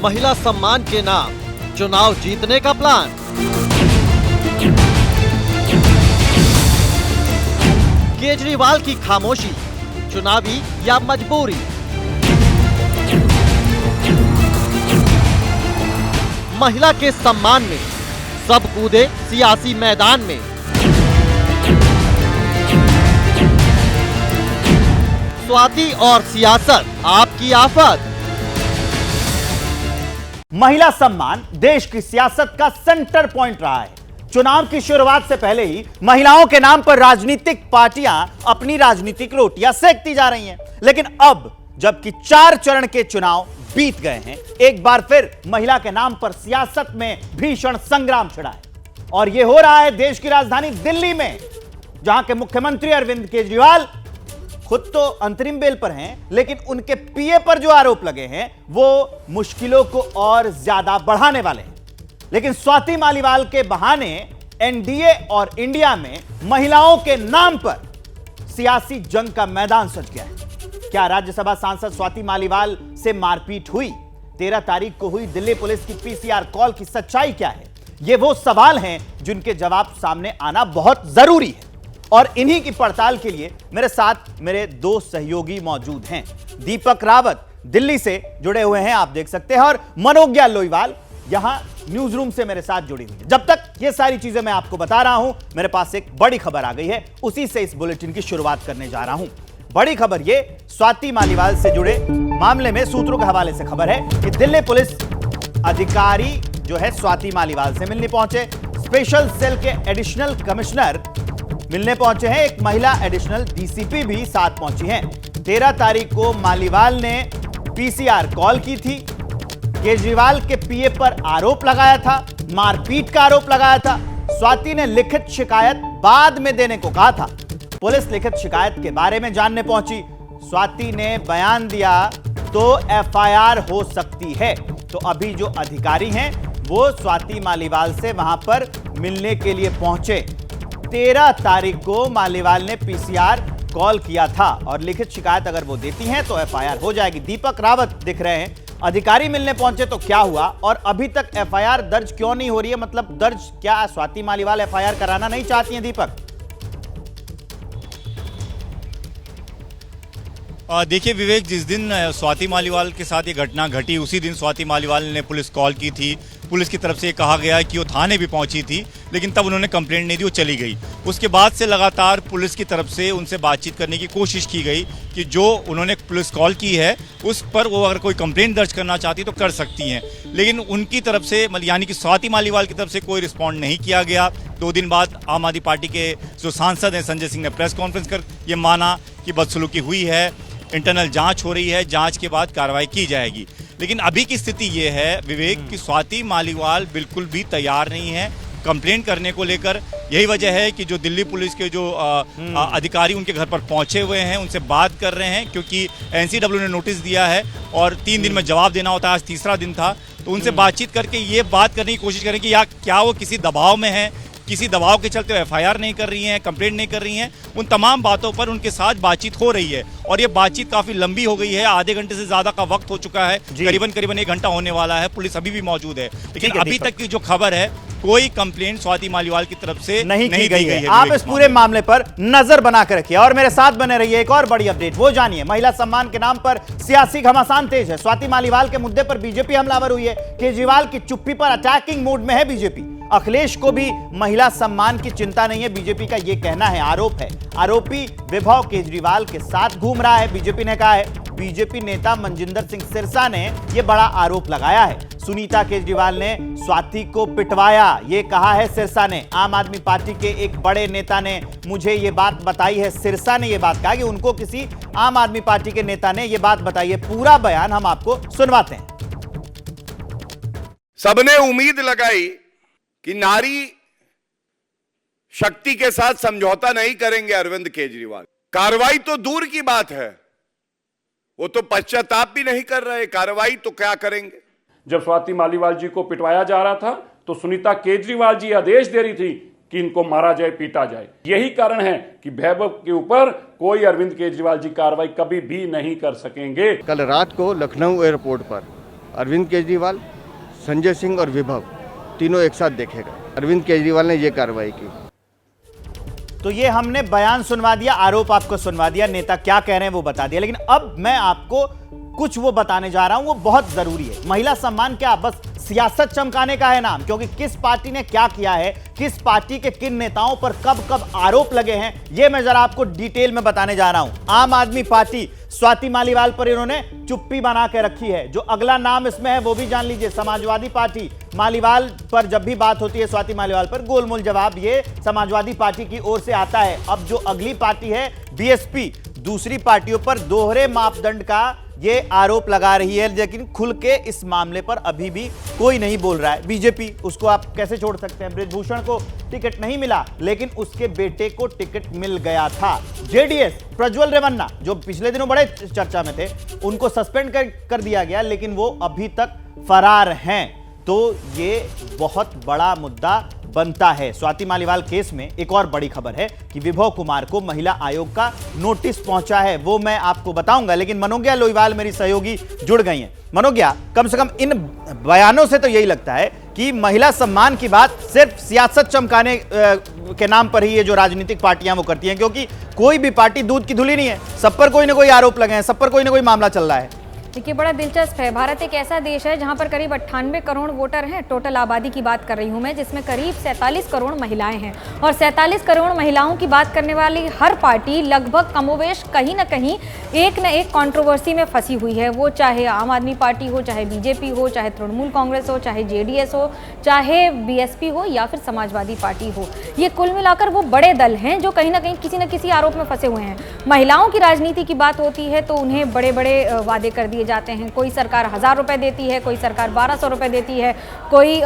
महिला सम्मान के नाम चुनाव जीतने का प्लान। केजरीवाल की खामोशी चुनावी या मजबूरी? महिला के सम्मान में सब कूदे सियासी मैदान में। स्वाति और सियासत आपकी आफत। महिला सम्मान देश की सियासत का सेंटर पॉइंट रहा है। चुनाव की शुरुआत से पहले ही महिलाओं के नाम पर राजनीतिक पार्टियां अपनी राजनीतिक रोटियां सेकती जा रही हैं। लेकिन अब जबकि 4 चरण के चुनाव बीत गए हैं, एक बार फिर महिला के नाम पर सियासत में भीषण संग्राम छिड़ा है। और यह हो रहा है देश की राजधानी दिल्ली में, जहां के मुख्यमंत्री अरविंद केजरीवाल खुद तो अंतरिम बेल पर हैं, लेकिन उनके पीए पर जो आरोप लगे हैं वो मुश्किलों को और ज्यादा बढ़ाने वाले हैं। लेकिन स्वाति मालीवाल के बहाने एनडीए और इंडिया में महिलाओं के नाम पर सियासी जंग का मैदान सज गया है। क्या राज्यसभा सांसद स्वाति मालीवाल से मारपीट हुई? 13 तारीख को हुई दिल्ली पुलिस की पीसीआर कॉल की सच्चाई क्या है? ये वो सवाल हैं जिनके जवाब सामने आना बहुत जरूरी है। और इन्हीं की पड़ताल के लिए मेरे साथ मेरे 2 सहयोगी मौजूद हैं। दीपक रावत दिल्ली से जुड़े हुए हैं, आप देख सकते हैं, और मनोज्ञा लोईवाल यहां न्यूज रूम से मेरे साथ जुड़ी हुई है। जब तक ये सारी चीजें मैं आपको बता रहा हूं, मेरे पास एक बड़ी खबर आ गई है, उसी से इस बुलेटिन की शुरुआत करने जा रहा हूं। बड़ी खबर ये स्वाति मालीवाल से जुड़े मामले में सूत्रों के हवाले से खबर है कि दिल्ली पुलिस अधिकारी जो है स्वाति मालीवाल से मिलने पहुंचे। स्पेशल सेल के एडिशनल कमिश्नर मिलने पहुंचे हैं, एक महिला एडिशनल डीसीपी भी साथ पहुंची हैं। 13 तारीख को मालीवाल ने पीसीआर कॉल की थी, केजरीवाल के पीए पर आरोप लगाया था, मारपीट का आरोप लगाया था। स्वाति ने लिखित शिकायत बाद में देने को कहा था। पुलिस लिखित शिकायत के बारे में जानने पहुंची। स्वाति ने बयान दिया तो एफआईआर हो सकती है। तो अभी जो अधिकारी हैं वो स्वाति मालीवाल से वहां पर मिलने के लिए पहुंचे। 13 तारीख को मालीवाल ने पीसीआर कॉल किया था और लिखित शिकायत अगर वो देती हैं तो एफआईआर हो जाएगी। दीपक रावत दिख रहे हैं, अधिकारी मिलने पहुंचे तो क्या हुआ और अभी तक एफआईआर दर्ज क्यों नहीं हो रही है? मतलब दर्ज क्या स्वाति मालीवाल एफआईआर कराना नहीं चाहती हैं? दीपक, देखिए विवेक, जिस दिन स्वाति मालीवाल के साथ ये घटना घटी उसी दिन स्वाति मालीवाल ने पुलिस कॉल की थी। पुलिस की तरफ से ये कहा गया कि वो थाने भी पहुंची थी, लेकिन तब उन्होंने कंप्लेंट नहीं दी, वो चली गई। उसके बाद से लगातार पुलिस की तरफ से उनसे बातचीत करने की कोशिश की गई कि जो उन्होंने पुलिस कॉल की है उस पर वो अगर कोई कंप्लेंट दर्ज करना चाहती तो कर सकती हैं। लेकिन उनकी तरफ से यानी कि स्वाति मालीवाल की तरफ से कोई रिस्पॉन्ड नहीं किया गया। 2 दिन बाद आम आदमी पार्टी के जो सांसद हैं संजय सिंह ने प्रेस कॉन्फ्रेंस कर ये माना कि बदसलूकी हुई है, इंटरनल जांच हो रही है, जांच के बाद कार्रवाई की जाएगी। लेकिन अभी की स्थिति ये है विवेक कि स्वाति मालीवाल बिल्कुल भी तैयार नहीं है कंप्लेंट करने को लेकर। यही वजह है कि जो दिल्ली पुलिस के जो अधिकारी उनके घर पर पहुंचे हुए हैं, उनसे बात कर रहे हैं, क्योंकि एनसीडब्ल्यू ने नोटिस दिया है और 3 दिन में जवाब देना होता है। आज तीसरा दिन था, तो उनसे बातचीत करके ये बात करने की कोशिश करें कि या क्या वो किसी दबाव में है, किसी दबाव के चलते एफआईआर नहीं कर रही हैं, कंप्लेंट नहीं कर रही हैं। उन तमाम बातों पर उनके साथ बातचीत हो रही है और ये बातचीत काफी लंबी हो गई है। आधे घंटे से ज्यादा का वक्त हो चुका है, करीबन 1 घंटा होने वाला है। पुलिस अभी भी मौजूद है, लेकिन अभी तक की जो खबर है कोई कंप्लेंट स्वाति मालीवाल की तरफ से नहीं की गई है। आप इस पूरे मामले पर नजर बना के रखिए और मेरे साथ बने रहिए। एक और बड़ी अपडेट वो जानिए, महिला सम्मान के नाम पर सियासी घमासान तेज है। स्वाति मालीवाल के मुद्दे पर बीजेपी हमलावर हुई है। केजरीवाल की चुप्पी पर अटैकिंग मूड में है बीजेपी। अखिलेश को भी महिला सम्मान की चिंता नहीं है, बीजेपी का यह कहना है, आरोप है। आरोपी विभव केजरीवाल के साथ घूम रहा है, बीजेपी ने कहा है। बीजेपी नेता मनजिंदर सिंह सिरसा ने यह बड़ा आरोप लगाया है। सुनीता केजरीवाल ने स्वाति को पिटवाया, यह कहा है सिरसा ने। आम आदमी पार्टी के एक बड़े नेता ने मुझे यह बात बताई है। सिरसा ने यह बात कहा कि उनको किसी आम आदमी पार्टी के नेता ने यह बात बताई है। पूरा बयान हम आपको सुनवाते हैं। सबने उम्मीद लगाई कि नारी शक्ति के साथ समझौता नहीं करेंगे अरविंद केजरीवाल। कार्रवाई तो दूर की बात है, वो तो पश्चाताप भी नहीं कर रहे, कार्रवाई तो क्या करेंगे। जब स्वाति मालीवाल जी को पिटवाया जा रहा था तो सुनीता केजरीवाल जी आदेश दे रही थी कि इनको मारा जाए, पीटा जाए। यही कारण है कि वैभव के ऊपर कोई अरविंद केजरीवाल जी कार्रवाई कभी भी नहीं कर सकेंगे। कल रात को लखनऊ एयरपोर्ट पर अरविंद केजरीवाल, संजय सिंह और विभव तीनों एक साथ देखे गए। अरविंद केजरीवाल ने ये कार्रवाई की। तो ये हमने बयान सुनवा दिया, आरोप आपको सुनवा दिया, नेता क्या कह रहे हैं वो बता दिया, लेकिन अब मैं आपको कुछ वो बताने जा रहा हूं, वो बहुत जरूरी है। महिला सम्मान क्या बस सियासत चमकाने का है नाम? क्योंकि किस पार्टी ने क्या किया है, किस पार्टी के किन नेताओं पर कब कब आरोप लगे हैं, ये मैं जरा आपको डिटेल में बताने जा रहा हूं। आम आदमी पार्टी, स्वाति मालीवाल पर इन्होंने चुप्पी बना के रखी है। जो अगला नाम इसमें है वो भी जान लीजिए, समाजवादी पार्टी। मालीवाल पर जब भी बात होती है, स्वाति मालीवाल पर, गोलमोल जवाब ये समाजवादी पार्टी की ओर से आता है। अब जो अगली पार्टी है बीएसपी, दूसरी पार्टियों पर दोहरे मापदंड का ये आरोप लगा रही है, लेकिन खुल के इस मामले पर अभी भी कोई नहीं बोल रहा है। बीजेपी, उसको आप कैसे छोड़ सकते हैं? बृजभूषण को टिकट नहीं मिला, लेकिन उसके बेटे को टिकट मिल गया था। जेडीएस, प्रज्वल रेवन्ना, जो पिछले दिनों बड़े चर्चा में थे, उनको सस्पेंड कर दिया गया, लेकिन वो अभी तक फरार हैं। तो ये बहुत बड़ा मुद्दा बनता है। स्वाति मालीवाल केस में एक और बड़ी खबर है कि विभव कुमार को महिला आयोग का नोटिस पहुंचा है, वो मैं आपको बताऊंगा। लेकिन मनोज्ञा लोईवाल मेरी सहयोगी जुड़ गई हैं। मनोज्ञा, कम से कम इन बयानों से तो यही लगता है कि महिला सम्मान की बात सिर्फ सियासत चमकाने के नाम पर ही ये जो राजनीतिक पार्टियां वो करती हैं, क्योंकि कोई भी पार्टी दूध की धुली नहीं है, सब पर कोई ना कोई आरोप लगे हैं, सब पर कोई ना कोई मामला चल रहा है। देखिए, बड़ा दिलचस्प है। भारत एक ऐसा देश है जहां पर करीब 98 करोड़ वोटर हैं। टोटल आबादी की बात कर रही हूं मैं, जिसमें करीब 47 करोड़ महिलाएं हैं। और 47 करोड़ महिलाओं की बात करने वाली हर पार्टी लगभग कमोवेश कहीं ना कहीं एक न एक कंट्रोवर्सी में फंसी हुई है। वो चाहे आम आदमी पार्टी हो, चाहे बीजेपी हो, चाहे तृणमूल कांग्रेस हो, चाहे जेडीएस हो, चाहे बीएसपी हो या फिर समाजवादी पार्टी हो। ये कुल मिलाकर वो बड़े दल हैं जो कहीं ना कहीं किसी न किसी आरोप में फंसे हुए हैं। महिलाओं की राजनीति की बात होती है तो उन्हें बड़े बड़े वादे कर दिए जाते हैं। कोई सरकार 1000 रुपए देती है, कोई सरकार 1200 रुपए देती है, कोई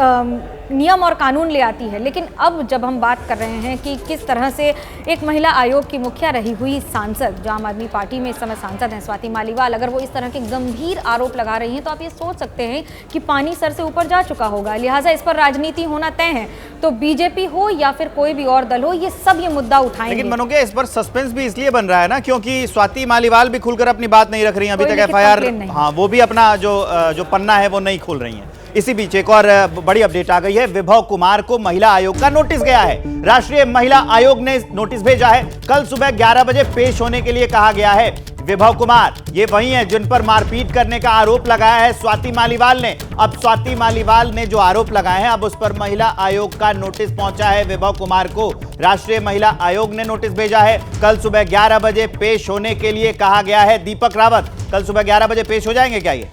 नियम और कानून ले आती है। लेकिन अब जब हम बात कर रहे हैं कि किस तरह से एक महिला आयोग की मुखिया रही हुई सांसद, जो आम आदमी पार्टी में इस समय सांसद हैं, स्वाति मालीवाल, अगर वो इस तरह के गंभीर आरोप लगा रही हैं तो आप ये सोच सकते हैं कि पानी सर से ऊपर जा चुका होगा। लिहाजा इस पर राजनीति होना तय है। तो बीजेपी हो या फिर कोई भी और दल हो, ये सब ये मुद्दा उठाएंगे। लेकिन मनोज्ञा, इस पर सस्पेंस भी इसलिए बन रहा है ना, क्योंकि स्वाति मालीवाल भी खुलकर अपनी बात नहीं रख रही हैं अभी तक। एफआईआर, हाँ, वो भी अपना जो पन्ना है वो नहीं खोल रही हैं। इसी बीच एक और बड़ी अपडेट आ गई है। विभव कुमार को महिला आयोग का नोटिस गया है। राष्ट्रीय महिला आयोग ने नोटिस भेजा है। कल सुबह 11 बजे पेश होने के लिए कहा गया है। विभव कुमार ये वही है जिन पर मारपीट करने का आरोप लगाया है स्वाति मालीवाल ने। अब स्वाति मालीवाल ने जो आरोप लगाए हैं, अब उस पर महिला आयोग का नोटिस पहुंचा है विभव कुमार को। राष्ट्रीय महिला आयोग ने नोटिस भेजा है। कल सुबह 11 बजे पेश होने के लिए कहा गया है। दीपक रावत, कल सुबह 11 बजे पेश हो जाएंगे क्या ये?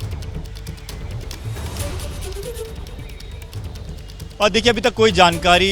और देखिए, अभी तक कोई जानकारी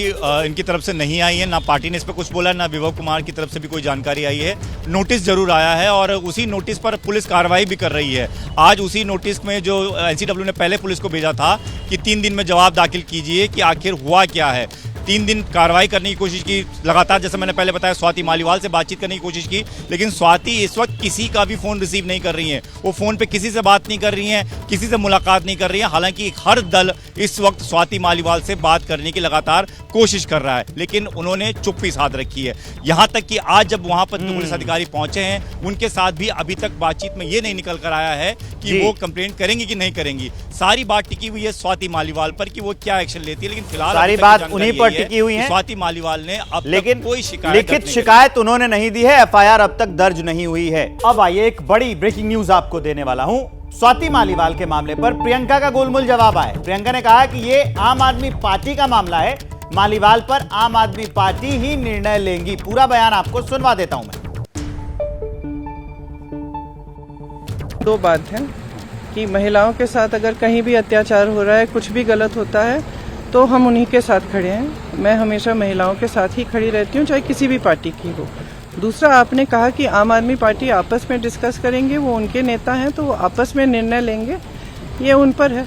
इनकी तरफ से नहीं आई है, ना पार्टी ने इस पर कुछ बोला, ना विभव कुमार की तरफ से भी कोई जानकारी आई है। नोटिस जरूर आया है और उसी नोटिस पर पुलिस कार्रवाई भी कर रही है। आज उसी नोटिस में जो एनसीडब्ल्यू ने पहले पुलिस को भेजा था कि 3 दिन में जवाब दाखिल कीजिए कि आखिर हुआ क्या है। 3 दिन कार्रवाई करने की कोशिश की लगातार, जैसे मैंने पहले बताया, स्वाति मालीवाल से बातचीत करने की कोशिश की, लेकिन स्वाति इस वक्त किसी का भी फोन रिसीव नहीं कर रही हैं। वो फोन पे किसी से बात नहीं कर रही हैं, किसी से मुलाकात नहीं कर रही हैं। हालांकि हर दल इस वक्त स्वाति मालीवाल से बात करने की लगातार कोशिश कर रहा है, लेकिन उन्होंने चुप्पी साध रखी है। यहां तक कि आज जब वहां पर पुलिस अधिकारी पहुंचे हैं, उनके साथ भी अभी तक बातचीत में ये नहीं निकल कर आया है कि वो कंप्लेंट करेंगी कि नहीं करेंगी। सारी बात टिकी हुई है स्वाति मालीवाल पर कि वो क्या एक्शन लेती है, लेकिन फिलहाल सारी बात उन्हीं पर टिकी हुई है। स्वाति मालीवाल ने अब लेकिन कोई लिखित शिकायत उन्होंने नहीं दी है, एफआईआर अब तक दर्ज नहीं हुई है। अब आइए एक बड़ी ब्रेकिंग न्यूज आपको देने वाला हूं। स्वाति मालीवाल के मामले पर प्रियंका का गोलमोल जवाब आया। प्रियंका ने कहा कि ये आम आदमी पार्टी का मामला है, मालीवाल पर आम आदमी पार्टी ही निर्णय लेंगी। पूरा बयान आपको सुनवा देता हूं मैं। दो बात है कि महिलाओं के साथ अगर कहीं भी अत्याचार हो रहा है, कुछ भी गलत होता है, तो हम उन्हीं के साथ खड़े हैं। मैं हमेशा महिलाओं के साथ ही खड़ी रहती हूँ, चाहे किसी भी पार्टी की हो। दूसरा, आपने कहा कि आम आदमी पार्टी आपस में डिस्कस करेंगे, वो उनके नेता हैं तो वो आपस में निर्णय लेंगे, ये उन पर है।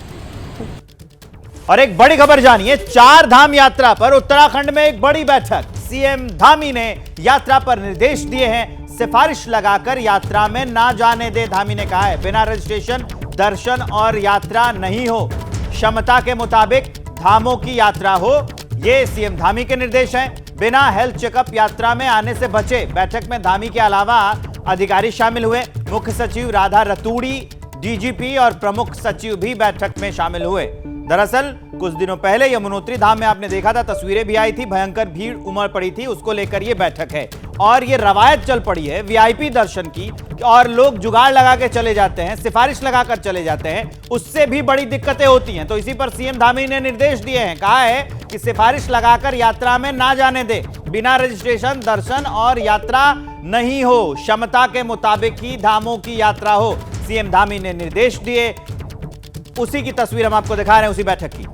और एक बड़ी खबर जानिए, 4 धाम यात्रा पर उत्तराखंड में एक बड़ी बैठक। सीएम धामी ने यात्रा पर निर्देश दिए हैं, सिफारिश लगाकर यात्रा में ना जाने दे। धामी ने कहा है बिना रजिस्ट्रेशन दर्शन और यात्रा नहीं हो, क्षमता के मुताबिक धामों की यात्रा हो, ये सीएम धामी के निर्देश हैं। बिना हेल्थ चेकअप यात्रा में आने से बचे। बैठक में धामी के अलावा अधिकारी शामिल हुए। मुख्य सचिव राधा रतूड़ी, डीजीपी और प्रमुख सचिव भी बैठक में शामिल हुए। दरअसल कुछ दिनों पहले यमुनोत्री धाम में आपने देखा था, तस्वीरें भी आई थी, भयंकर भीड़ उमड़ पड़ी थी, उसको लेकर यह बैठक है। और ये रवायत चल पड़ी है वीआईपी दर्शन की, और लोग जुगाड़ लगा के चले जाते हैं, सिफारिश लगाकर चले जाते हैं, उससे भी बड़ी दिक्कतें होती हैं। तो इसी पर सीएम धामी ने निर्देश दिए हैं, कहा है कि सिफारिश लगाकर यात्रा में ना जाने दे, बिना रजिस्ट्रेशन दर्शन और यात्रा नहीं हो, क्षमता के मुताबिक ही धामों की यात्रा हो। सीएम धामी ने निर्देश दिए, उसी की तस्वीर हम आपको दिखा रहे हैं, उसी बैठक की।